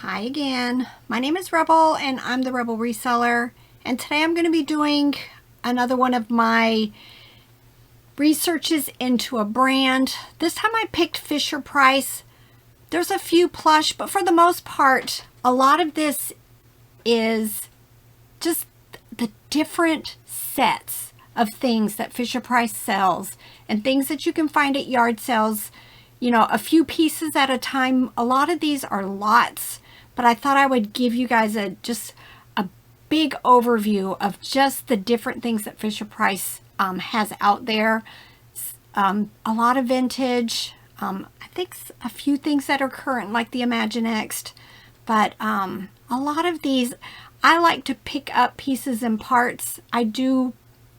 Hi again. My name is Rebel and I'm the Rebel Reseller, and today I'm going to be doing another one of my researches into a brand. This time I picked Fisher-Price. There's a few Plush, but for the most part a lot of this is just the different sets of things that Fisher-Price sells and things that you can find at yard sales, you know, a few pieces at a time. A lot of these are lots, but I thought I would give you guys just a big overview of just the different things that Fisher-Price has out there. A lot of vintage, I think a few things that are current like the Imaginext, but a lot of these I like to pick up pieces and parts. I do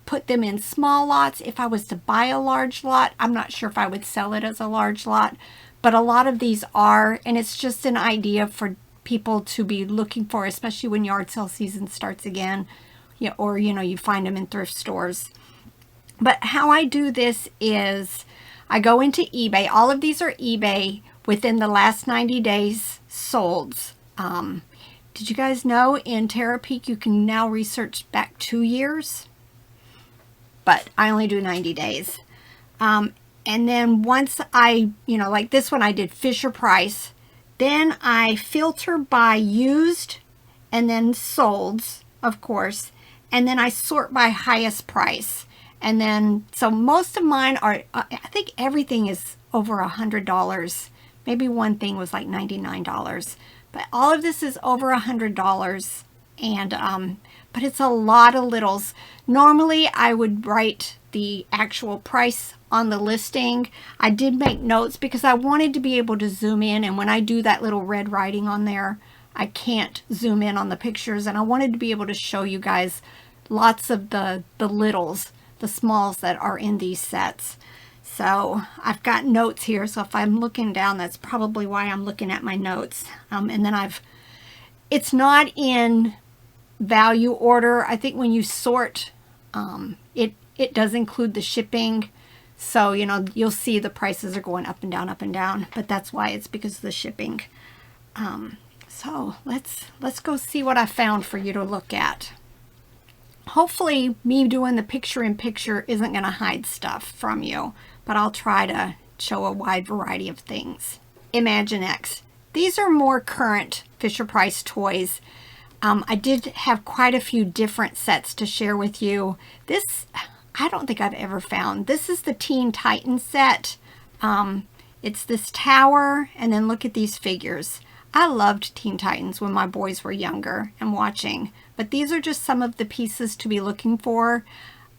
put them in small lots. If I was to buy a large lot, I'm not sure if I would sell it as a large lot, but a lot of these are, and it's just an idea for people to be looking for, especially when yard sale season starts again, or you find them in thrift stores. But how I do this is I go into eBay. All of these are eBay within the last 90 days solds. Did you guys know in Terapeak you can now research back 2 years? But I only do 90 days. And then once I, like this one I did Fisher-Price, then I filter by used and then solds, of course, and then I sort by highest price. And then, so most of mine are, I think everything is over $100. Maybe one thing was like $99. But all of this is over $100, and but it's a lot of littles. Normally I would write the actual price on the listing. I did make notes because I wanted to be able to zoom in, and when I do that little red writing on there, I can't zoom in on the pictures, and I wanted to be able to show you guys lots of the littles, the smalls that are in these sets. So I've got notes here, so if I'm looking down, that's probably why I'm looking at my notes. And then it's not in value order. I think when you sort, it does include the shipping. So, you'll see the prices are going up and down, but that's why, it's because of the shipping. So let's go see what I found for you to look at. Hopefully me doing the picture-in-picture isn't going to hide stuff from you, but I'll try to show a wide variety of things. Imaginext. These are more current Fisher-Price toys. I did have quite a few different sets to share with you. This, I don't think I've ever found. This is the Teen Titans set. It's this tower, and then look at these figures. I loved Teen Titans when my boys were younger and watching, but these are just some of the pieces to be looking for.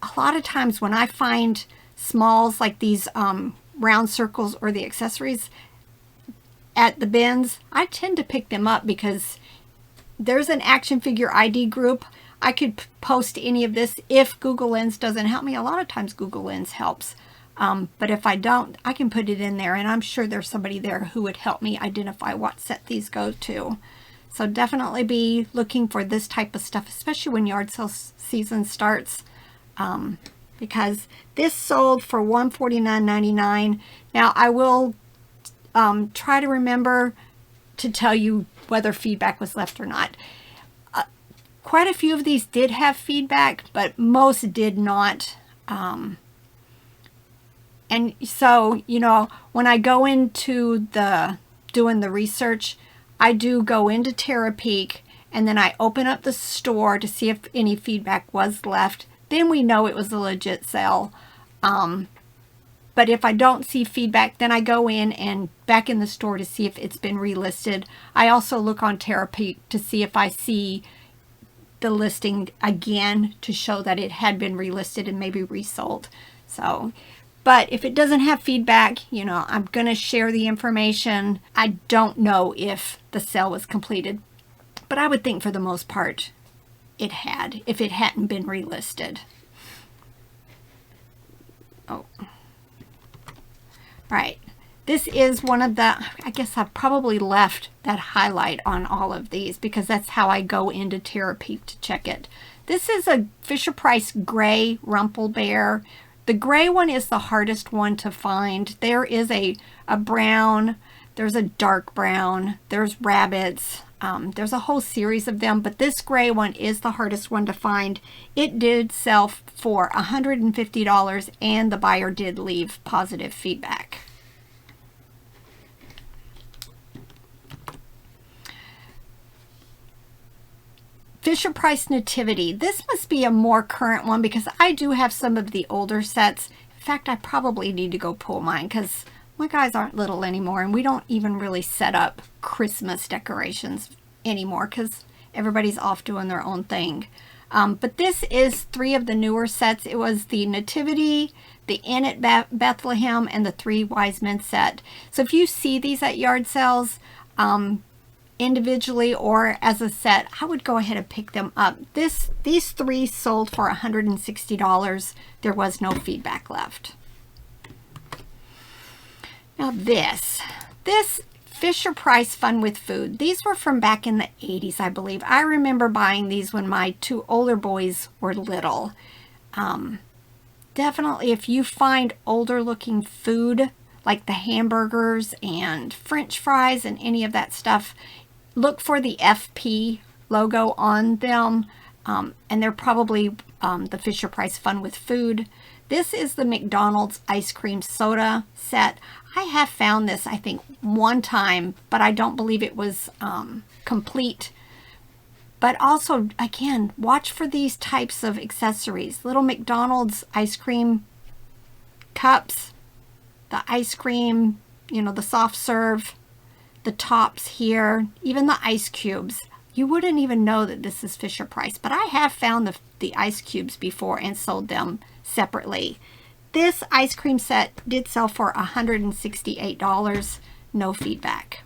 A lot of times when I find smalls like these round circles or the accessories at the bins, I tend to pick them up because there's an action figure ID group. I could post any of this if Google Lens doesn't help me. A lot of times Google Lens helps. But if I don't, I can put it in there, and I'm sure there's somebody there who would help me identify what set these go to. So definitely be looking for this type of stuff, especially when yard sale season starts, because this sold for $149.99. Now I will try to remember to tell you whether feedback was left or not. Quite a few of these did have feedback, but most did not. And so, when I go into doing the research, I do go into Terapeak, and then I open up the store to see if any feedback was left. Then we know it was a legit sale. But if I don't see feedback, then I go in and back in the store to see if it's been relisted. I also look on Terapeak to see if I see the listing again to show that it had been relisted and maybe resold. So, but if it doesn't have feedback, I'm going to share the information. I don't know if the sale was completed, but I would think for the most part it had, if it hadn't been relisted. Oh. Right. This is one of the, I guess I've probably left that highlight on all of these because that's how I go into Terapeak to check it. This is a Fisher-Price gray Rumple Bear. The gray one is the hardest one to find. There is a brown, there's a dark brown, there's rabbits. There's a whole series of them, but this gray one is the hardest one to find. It did sell for $150, and the buyer did leave positive feedback. Fisher-Price Nativity. This must be a more current one because I do have some of the older sets. In fact, I probably need to go pull mine because my guys aren't little anymore, and we don't even really set up Christmas decorations anymore because everybody's off doing their own thing. But this is 3 of the newer sets. It was the Nativity, the Inn at Bethlehem, and the 3 Wise Men set. So if you see these at yard sales, individually or as a set, I would go ahead and pick them up. These 3 sold for $160. There was no feedback left. Now this Fisher-Price Fun with Food. These were from back in the 80s, I believe. I remember buying these when my 2 older boys were little. Definitely if you find older looking food like the hamburgers and French fries and any of that stuff, look for the FP logo on them, and they're probably the Fisher-Price Fun with Food. This is the McDonald's ice cream soda set. I have found this, I think, one time, but I don't believe it was complete. But also, again, watch for these types of accessories. Little McDonald's ice cream cups, the ice cream, you know, the soft serve, the tops here, even the ice cubes. You wouldn't even know that this is Fisher-Price, but I have found the ice cubes before and sold them separately. This ice cream set did sell for $168. No feedback.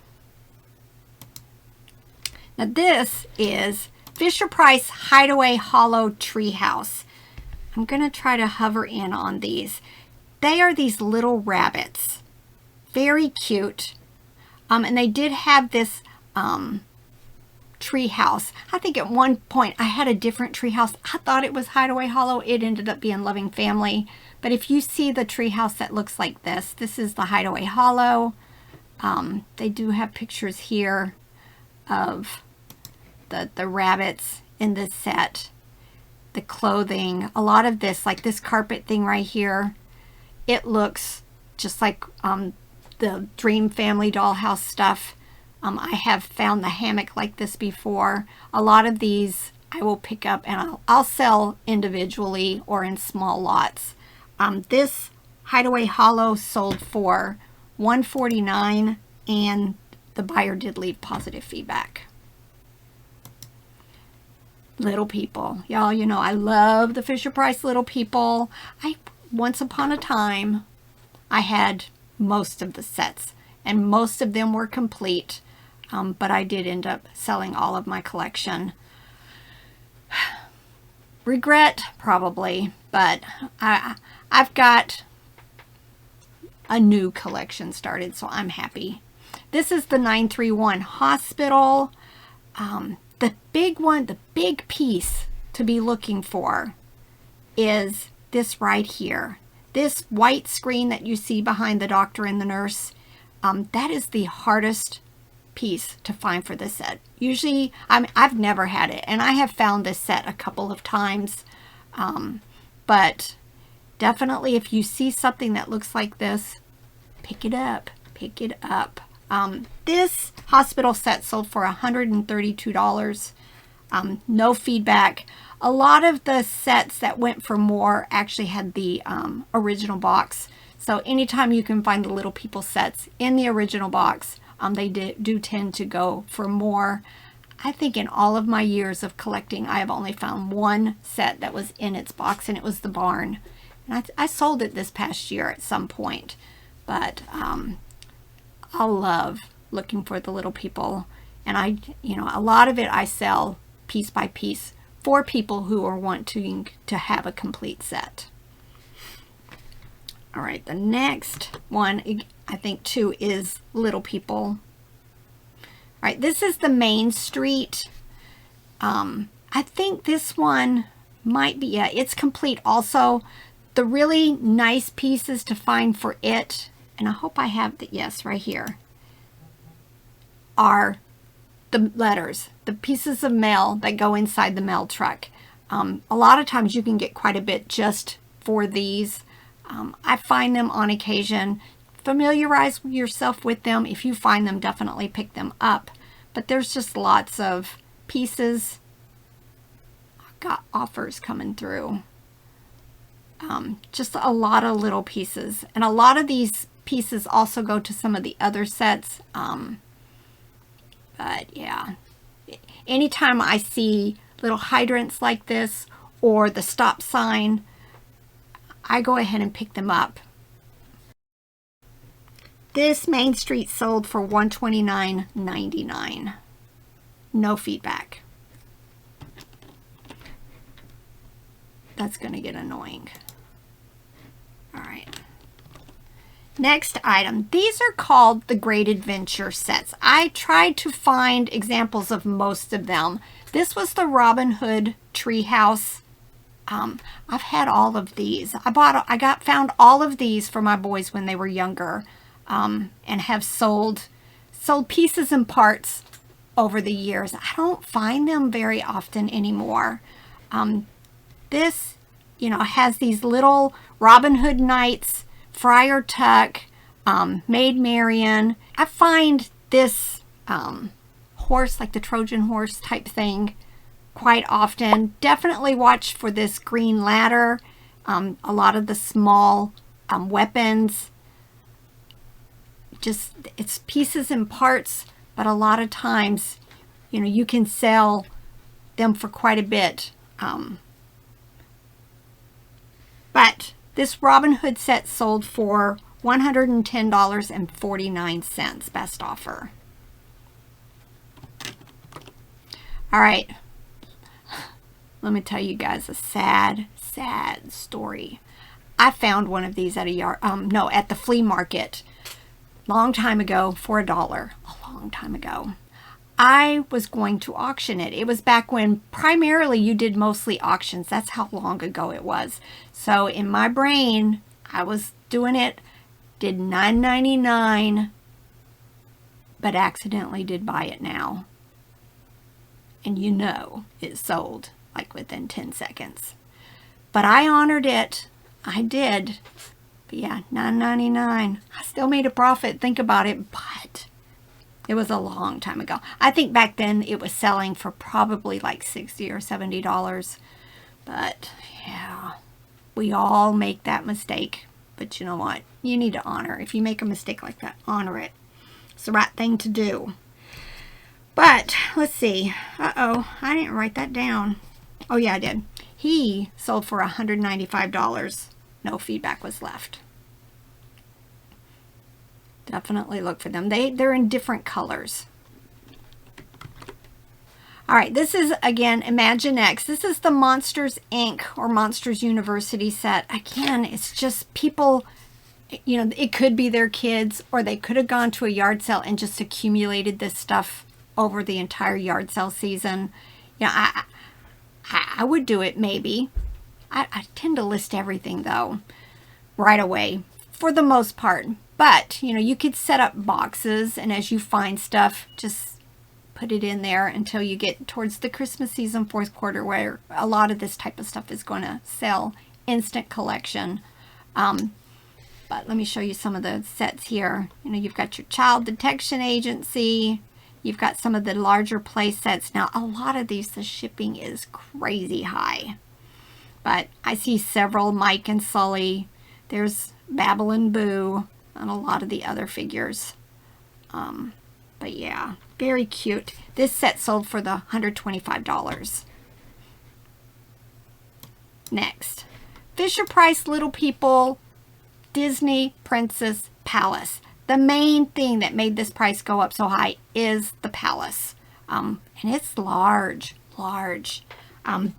Now this is Fisher-Price Hideaway Hollow Treehouse. I'm going to try to hover in on these. They are these little rabbits. Very cute. And they did have this tree house. I think at one point I had a different tree house. I thought it was Hideaway Hollow. It ended up being Loving Family. But if you see the tree house that looks like this is the Hideaway Hollow. They do have pictures here of the rabbits in this set. The clothing. A lot of this, like this carpet thing right here, it looks just like the Dream Family dollhouse stuff. I have found the hammock like this before. A lot of these I will pick up and I'll sell individually or in small lots. This Hideaway Hollow sold for $149, and the buyer did leave positive feedback. Little People. Y'all, you know I love the Fisher-Price Little People. Once upon a time, I had most of the sets, and most of them were complete. But I did end up selling all of my collection. Regret, probably, but I've got a new collection started, so I'm happy. This is the 931 Hospital. The big one, the big piece to be looking for is this right here. This white screen that you see behind the doctor and the nurse, that is the hardest piece to find for this set. Usually, I've never had it, and I have found this set a couple of times, but definitely if you see something that looks like this, pick it up. Pick it up. This hospital set sold for $132. No feedback. A lot of the sets that went for more actually had the original box. So anytime you can find the Little People sets in the original box, they do tend to go for more. I think in all of my years of collecting, I have only found one set that was in its box, and it was the barn. And I sold it this past year at some point. But I love looking for the Little People. And a lot of it I sell piece by piece for people who are wanting to have a complete set. All right, the next one, I think, too, is Little People. All right, this is the Main Street. I think this one might be, yeah, it's complete also. The really nice pieces to find for it, and I hope I have the, yes, right here, are the letters, the pieces of mail that go inside the mail truck. A lot of times you can get quite a bit just for these. I find them on occasion. Familiarize yourself with them. If you find them, definitely pick them up. But there's just lots of pieces. I've got offers coming through. Just a lot of little pieces. And a lot of these pieces also go to some of the other sets. But yeah, anytime I see little hydrants like this or the stop sign, I go ahead and pick them up. This Main Street sold for $129.99. No feedback. That's going to get annoying. All right. Next item. These are called the Great Adventure sets. I tried to find examples of most of them. This was the Robin Hood treehouse. I've had all of these. I found all of these for my boys when they were younger, and have sold pieces and parts over the years. I don't find them very often anymore. This, has these little Robin Hood Knights, Friar Tuck, Maid Marian. I find this horse, like the Trojan horse type thing, quite often. Definitely watch for this green ladder. A lot of the small weapons. It's pieces and parts, but a lot of times, you can sell them for quite a bit. But this Robin Hood set sold for $110.49, best offer. All right. Let me tell you guys a sad, sad story. I found one of these at at the flea market long time ago for $1, a long time ago. I was going to auction it. It was back when primarily you did mostly auctions. That's how long ago it was. So in my brain, I was doing it, did $9.99, but accidentally did buy it now. And it sold like within 10 seconds. But I honored it. I did. But yeah, $9.99. I still made a profit. Think about it, but it was a long time ago. I think back then it was selling for probably like $60 or $70. But yeah, we all make that mistake. But you know what? You need to honor. If you make a mistake like that, honor it. It's the right thing to do. But let's see. Uh-oh, I didn't write that down. Oh yeah, I did. He sold for $195. No feedback was left. Definitely look for them. They're in different colors. All right, this is, again, Imaginext. This is the Monsters, Inc. or Monsters University set. Again, it's just people, it could be their kids, or they could have gone to a yard sale and just accumulated this stuff over the entire yard sale season. I would do it maybe. I tend to list everything, though, right away, for the most part. But, you could set up boxes, and as you find stuff, just put it in there until you get towards the Christmas season, fourth quarter, where a lot of this type of stuff is going to sell. Instant collection. But let me show you some of the sets here. You've got your Child Detection Agency. You've got some of the larger play sets. Now, a lot of these, the shipping is crazy high. But I see several Mike and Sully. There's Babble and Boo. And a lot of the other figures. But yeah, very cute. This set sold for the $125. Next, Fisher-Price Little People Disney Princess Palace. The main thing that made this price go up so high is the palace. And it's large.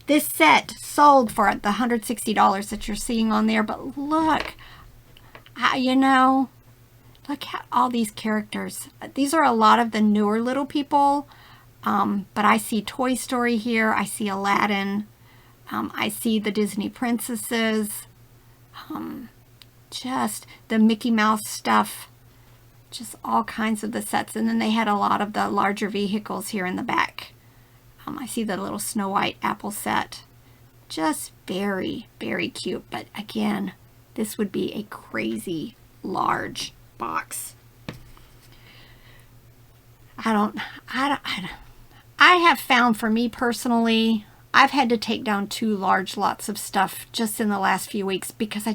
This set sold for the $160 that you're seeing on there. But look, look at all these characters. These are a lot of the newer Little People. But I see Toy Story here. I see Aladdin. I see the Disney princesses. Just the Mickey Mouse stuff. just all kinds of the sets. And then they had a lot of the larger vehicles here in the back. I see the little Snow White apple set. Just very, very cute. But again, this would be a crazy large box. I have found, for me personally, I've had to take down 2 large lots of stuff just in the last few weeks because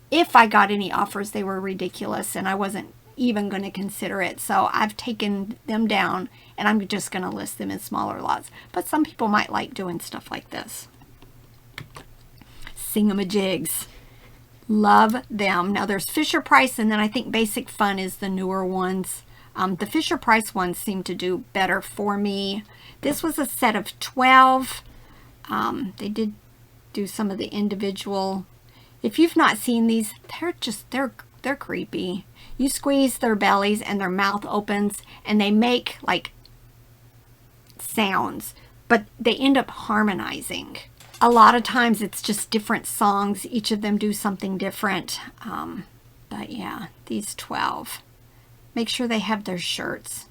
if I got any offers, they were ridiculous and I wasn't even going to consider it. So I've taken them down and I'm just going to list them in smaller lots. But some people might like doing stuff like this. Thingamajigs. Love them. Now there's Fisher Price, and then I think Basic Fun is the newer ones. The Fisher Price ones seem to do better for me. This was a set of 12. They did do some of the individual. If you've not seen these, they're creepy. You squeeze their bellies and their mouth opens and they make like sounds, but they end up harmonizing. A lot of times it's just different songs. Each of them do something different. But yeah, these 12. Make sure they have their shirts.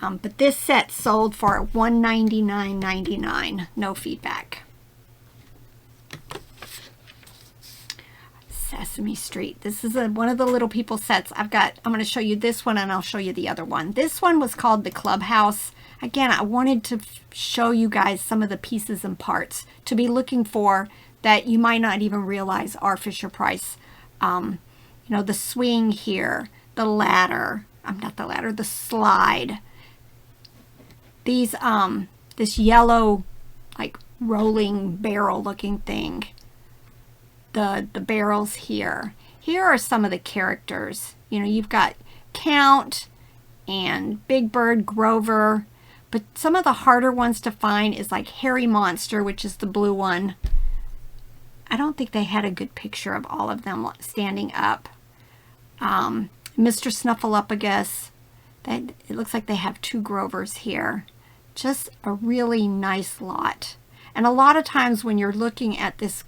But this set sold for $199.99. No feedback. Sesame Street. This is one of the little people sets I'm going to show you this one and I'll show you the other one. This one was called the Clubhouse. Again, I wanted to show you guys some of the pieces and parts to be looking for that you might not even realize are Fisher Price. You know, the swing here, the ladder, the slide. These, this yellow, like rolling barrel looking thing. The barrels here. Here are some of the characters. You know, you've got Count and Big Bird, Grover, but some of the harder ones to find is like Hairy Monster, which is the blue one. I don't think they had a good picture of all of them standing up. Mr. Snuffleupagus. It looks like they have 2 Grovers here. Just a really nice lot. And a lot of times when you're looking at this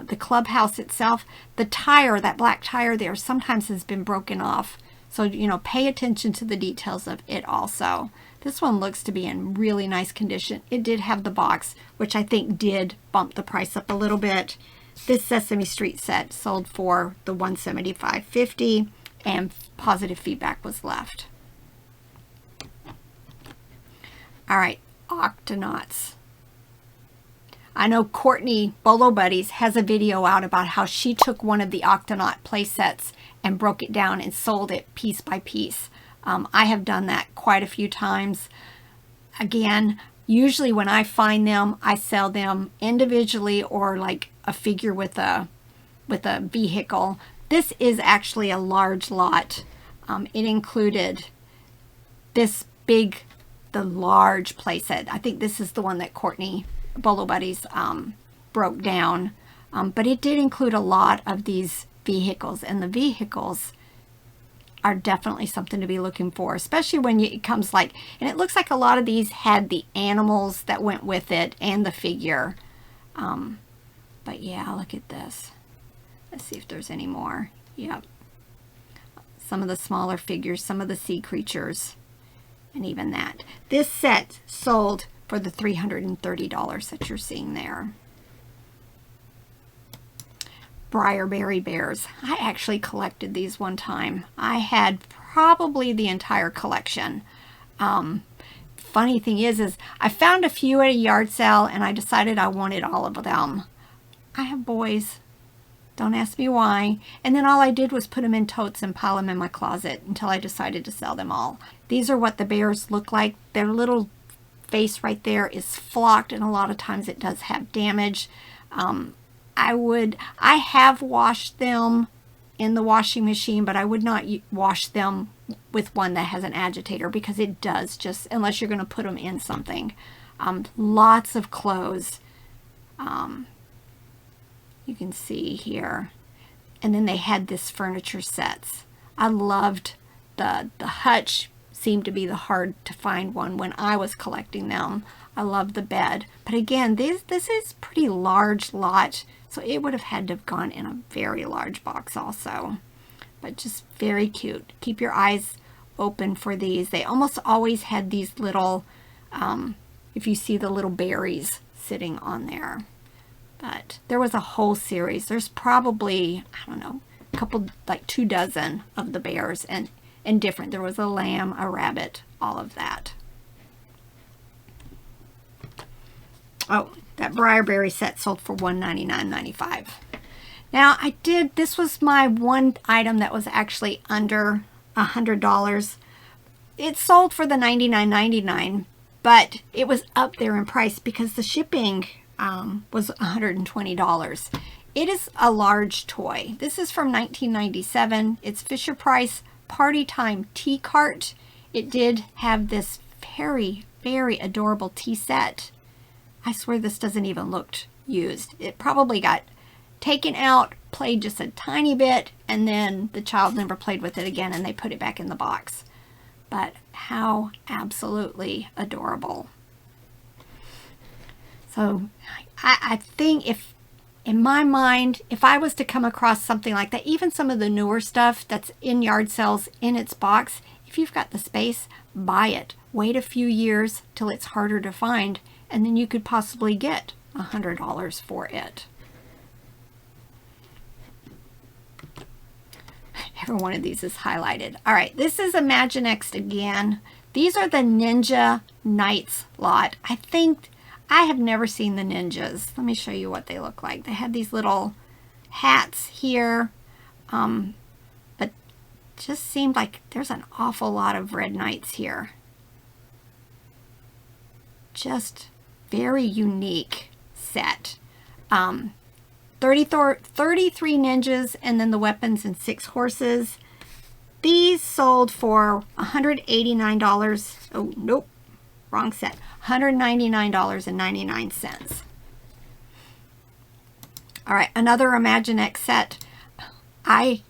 the clubhouse itself, the tire, that black tire there, sometimes has been broken off. So, you know, pay attention to the details of it also. This one looks to be in really nice condition. It did have the box, which I think did bump the price up a little bit. This Sesame Street set sold for the $175.50 and positive feedback was left. All right, Octonauts. I know Courtney Bolo Buddies has a video out about how she took one of the Octonaut play sets and broke it down and sold it piece by piece. I have done that quite a few times. Again, usually when I find them, I sell them individually or like a figure with a vehicle. This is actually a large lot. It included this big, the large play set. I think this is the one that Courtney Bolo Buddies broke down, but it did include a lot of these vehicles, and the vehicles are definitely something to be looking for, especially when it comes like, and it looks like a lot of these had the animals that went with it and the figure. But yeah, look at this. Let's see if there's any more. Yep, some of the smaller figures, some of the sea creatures, and even that. This set sold for the $330 that you're seeing there. Briarberry bears. I actually collected these one time. I had probably the entire collection. Funny thing is I found a few at a yard sale and I decided I wanted all of them. I have boys. Don't ask me why. And then all I did was put them in totes and pile them in my closet until I decided to sell them all. These are what the bears look like. Their little face right there is flocked and a lot of times it does have damage. I have washed them in the washing machine, but I would not wash them with one that has an agitator because it does just, unless you're going to put them in something. Lots of clothes. You can see here. And then they had this furniture sets. I loved the hutch. Seemed to be the hard to find one when I was collecting them. I love the bed, but again, this is pretty large lot, so it would have had to have gone in a very large box also. but just very cute. Keep your eyes open for these. They almost always had these little, if you see the little berries sitting on there. But there was a whole series. There's probably, I don't know, a couple, like 2 dozen of the bears, and different. There was a lamb, a rabbit, all of that. Oh, that Briarberry set sold for $199.95. Now this was my one item that was actually under $100. It sold for the $99.99, but it was up there in price because the shipping was $120. It is a large toy. This is from 1997. It's Fisher-Price Party Time Tea Cart. It did have this very, very adorable tea set. I swear this doesn't even look used. It probably got taken out, played just a tiny bit, and then the child never played with it again and they put it back in the box. But how absolutely adorable. So I think in my mind, if I was to come across something like that, even some of the newer stuff that's in yard sales in its box, if you've got the space, buy it. Wait a few years till it's harder to find, and then you could possibly get $100 for it. Every one of these is highlighted. All right, this is Imaginext again. These are the Ninja Knights lot. I have never seen the ninjas. Let me show you what they look like. They have these little hats here, but just seemed like there's an awful lot of red knights here. Just very unique set. 33 ninjas, and then the weapons and 6 horses. These sold for $189. Oh, nope. Wrong set. $199.99. All right, another Imaginext set. I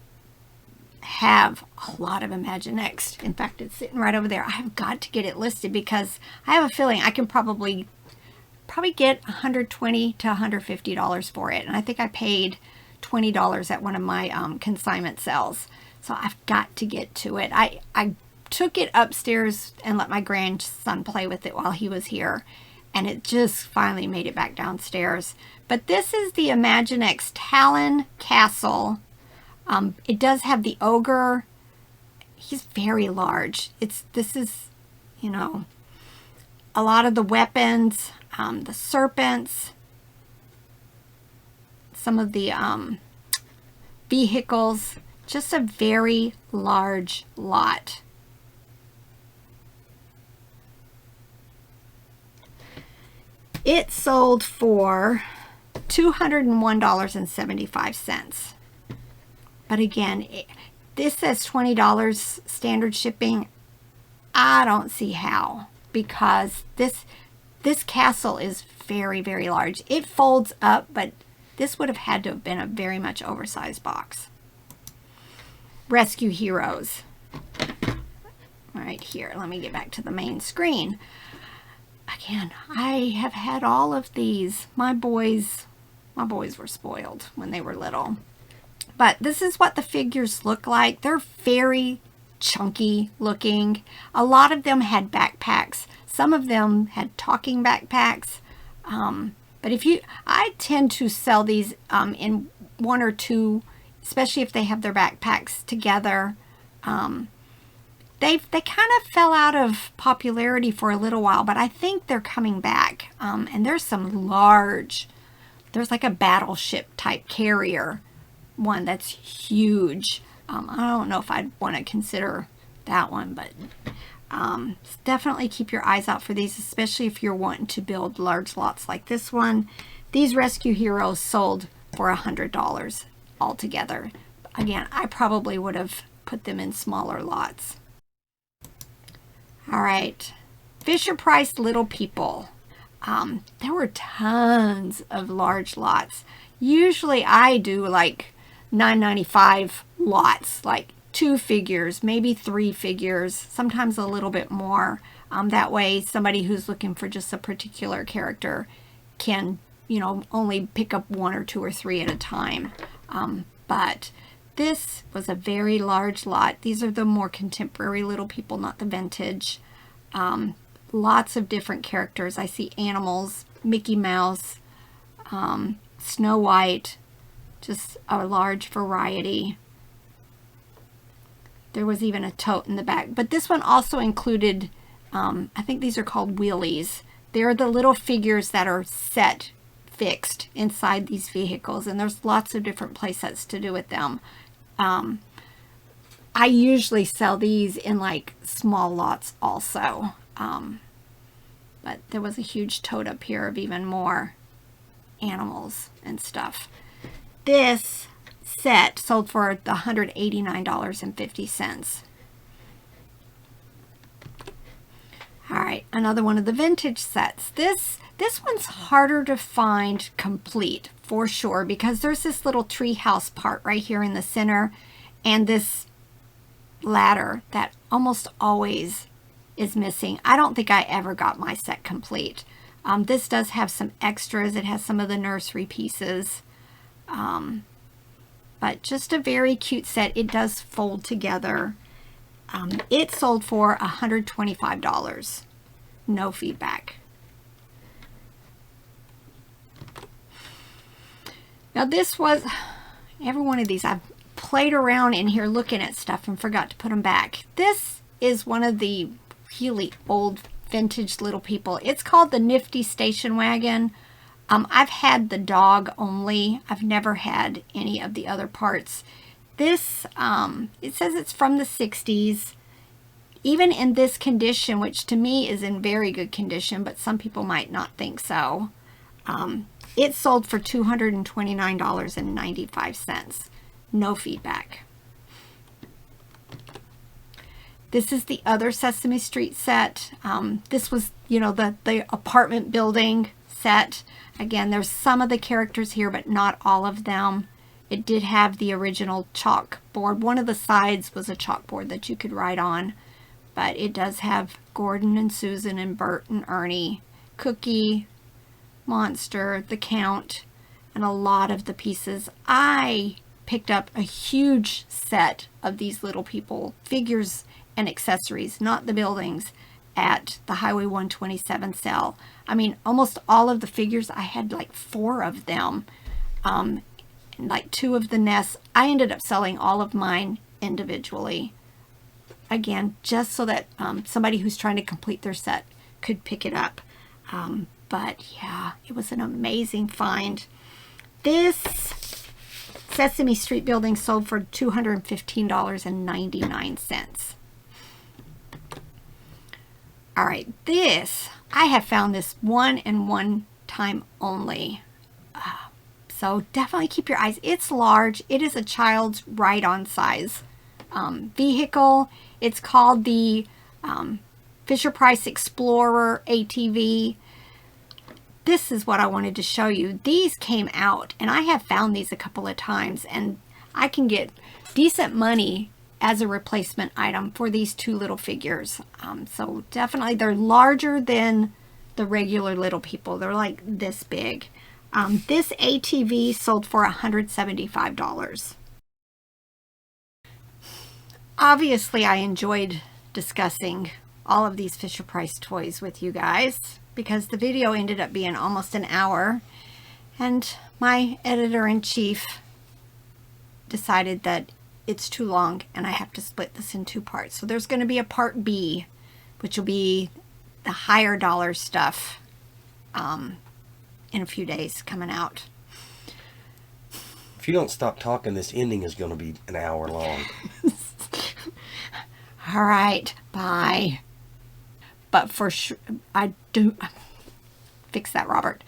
have a lot of Imaginext. In fact, it's sitting right over there. I have got to get it listed because I have a feeling I can probably get $120 to $150 for it. And I think I paid $20 at one of my consignment sales. So I've got to get to it. I took it upstairs and let my grandson play with it while he was here. And it just finally made it back downstairs. But this is the Imaginext Talon Castle. It does have the ogre. He's very large. This is, you know, a lot of the weapons, the serpents, some of the vehicles, just a very large lot. It sold for $201.75. But again, this says $20 standard shipping. I don't see how, because this castle is very, very large. It folds up, but this would have had to have been a very much oversized box. Rescue Heroes. Right here. Let me get back to the main screen. Again, I have had all of these. My boys were spoiled when they were little. But this is what the figures look like. They're very chunky looking. A lot of them had backpacks. Some of them had talking backpacks. But I tend to sell these in 1 or 2, especially if they have their backpacks together. They kind of fell out of popularity for a little while, but I think they're coming back. And there's some large, there's like a battleship type carrier one that's huge. I don't know if I'd want to consider that one, but definitely keep your eyes out for these, especially if you're wanting to build large lots like this one. These Rescue Heroes sold for $100 altogether. Again, I probably would have put them in smaller lots. All right, Fisher-Price Little People. There were tons of large lots. Usually I do like $9.95 lots, like 2 figures, maybe 3 figures, sometimes a little bit more. That way somebody who's looking for just a particular character can, you know, only pick up 1 or 2 or 3 at a time. But This was a very large lot. These are the more contemporary Little People, not the vintage. Lots of different characters. I see animals, Mickey Mouse, Snow White, just a large variety. There was even a tote in the back. But this one also included, I think these are called wheelies. They're the little figures that are fixed inside these vehicles, and there's lots of different play sets to do with them. I usually sell these in like small lots also. But there was a huge tote up here of even more animals and stuff. This set sold for the $189.50. All right, another one of the vintage sets. This one's harder to find complete for sure, because there's this little treehouse part right here in the center and this ladder that almost always is missing. I don't think I ever got my set complete. This does have some extras. It has some of the nursery pieces. But just a very cute set. It does fold together. It sold for $125. No feedback. Now this was, every one of these, I've played around in here looking at stuff and forgot to put them back. This is one of the really old vintage Little People. It's called the Nifty Station Wagon. I've had the dog only. I've never had any of the other parts. This, it says it's from the 60s. Even in this condition, which to me is in very good condition, but some people might not think so. It sold for $229.95. No feedback. This is the other Sesame Street set. This was, you know, the apartment building set. Again, there's some of the characters here, but not all of them. It did have the original chalkboard. One of the sides was a chalkboard that you could write on. But it does have Gordon and Susan and Bert and Ernie, Cookie, Monster, the Count, and a lot of the pieces. I picked up a huge set of these Little People figures and accessories, not the buildings, at the Highway 127 sale. I mean, almost all of the figures, I had like 4 of them, and like 2 of the nests. I ended up selling all of mine individually. Again, just so that somebody who's trying to complete their set could pick it up. But yeah, it was an amazing find. This Sesame Street building sold for $215.99. All right, this, I have found this one and one time only. So definitely keep your eyes. It's large. It is a child's ride-on size vehicle. It's called the Fisher-Price Explorer ATV. This is what I wanted to show you. These came out, and I have found these a couple of times, and I can get decent money as a replacement item for these 2 little figures. So definitely, they're larger than the regular Little People. They're like this big. This ATV sold for $175. Obviously, I enjoyed discussing all of these Fisher-Price toys with you guys, because the video ended up being almost an hour, and my editor-in-chief decided that it's too long and I have to split this in 2 parts. So there's going to be a part B, which will be the higher dollar stuff in a few days coming out. If you don't stop talking, this ending is going to be an hour long. All right, bye. But for sure, I do fix that, Robert.